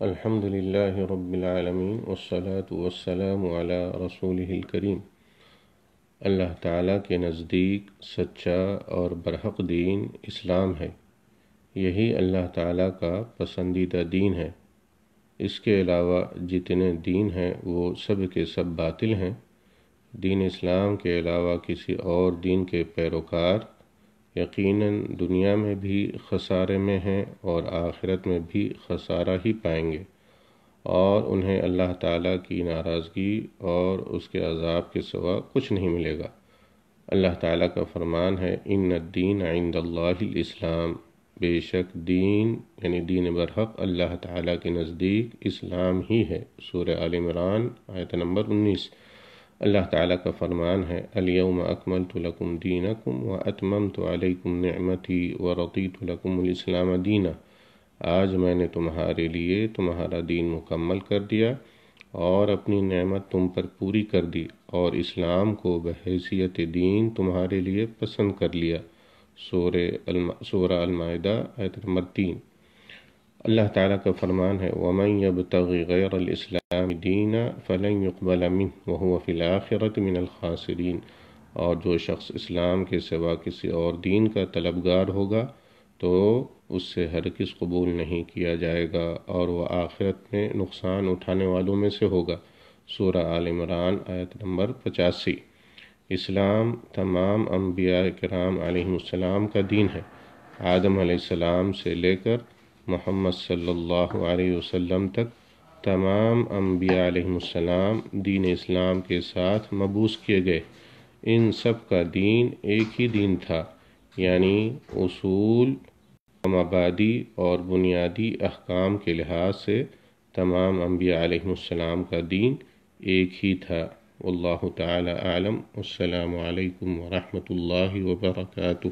الحمد للہ رب العالمین والصلاة والسلام علی رسولہ الکریم۔ اللہ تعالیٰ کے نزدیک سچا اور برحق دین اسلام ہے۔ یہی اللہ تعالیٰ کا پسندیدہ دین ہے۔ اس کے علاوہ جتنے دین ہیں وہ سب کے سب باطل ہیں۔ دین اسلام کے علاوہ کسی اور دین کے پیروکار یقیناً دنیا میں بھی خسارے میں ہیں اور آخرت میں بھی خسارہ ہی پائیں گے، اور انہیں اللہ تعالیٰ کی ناراضگی اور اس کے عذاب کے سوا کچھ نہیں ملے گا۔ اللہ تعالیٰ کا فرمان ہے ان الدین عند اللہ الاسلام، بے شک دین یعنی دین برحق اللہ تعالیٰ کے نزدیک اسلام ہی ہے۔ سورہ آل عمران آیت نمبر 19۔ اللہ تعالیٰ کا فرمان ہے الیوم اکملت لکم دینکم واتممت علیکم نعمتی ورضیت لکم الاسلام دینا۔ آج میں نے تمہارے لیے تمہارا دین مکمل کر دیا اور اپنی نعمت تم پر پوری کر دی، اور اسلام کو بحیثیت دین تمہارے لیے پسند کر لیا۔ سورہ المائدہ آیت نمبر 3۔ اللہ تعالیٰ کا فرمان ہے وَمَن يَبْتَغِ غَيْرَ الْإِسْلَامِ دِينًا فَلَن يُقْبَلَ مِنْهُ وَهُوَ فِي الْآخِرَةِ مِنَ الْخَاسِرِينَ۔ اور جو شخص اسلام کے سوا کسی اور دین کا طلبگار ہوگا تو اس سے ہرگز قبول نہیں کیا جائے گا، اور وہ آخرت میں نقصان اٹھانے والوں میں سے ہوگا۔ سورہ آل عمران آیت نمبر 85۔ اسلام تمام انبیاء کرام علیہ السلام کا دین ہے۔ آدم علیہ السلام سے لے کر محمد صلی اللہ علیہ وسلم تک تمام انبیاء علیہ السلام دین اسلام کے ساتھ مبعوث کیے گئے۔ ان سب کا دین ایک ہی دین تھا، یعنی اصول، مبادی اور بنیادی احکام کے لحاظ سے تمام انبیاء علیہ السلام کا دین ایک ہی تھا۔ واللہ تعالی اعلم۔ السلام علیکم ورحمۃ اللہ وبرکاتہ۔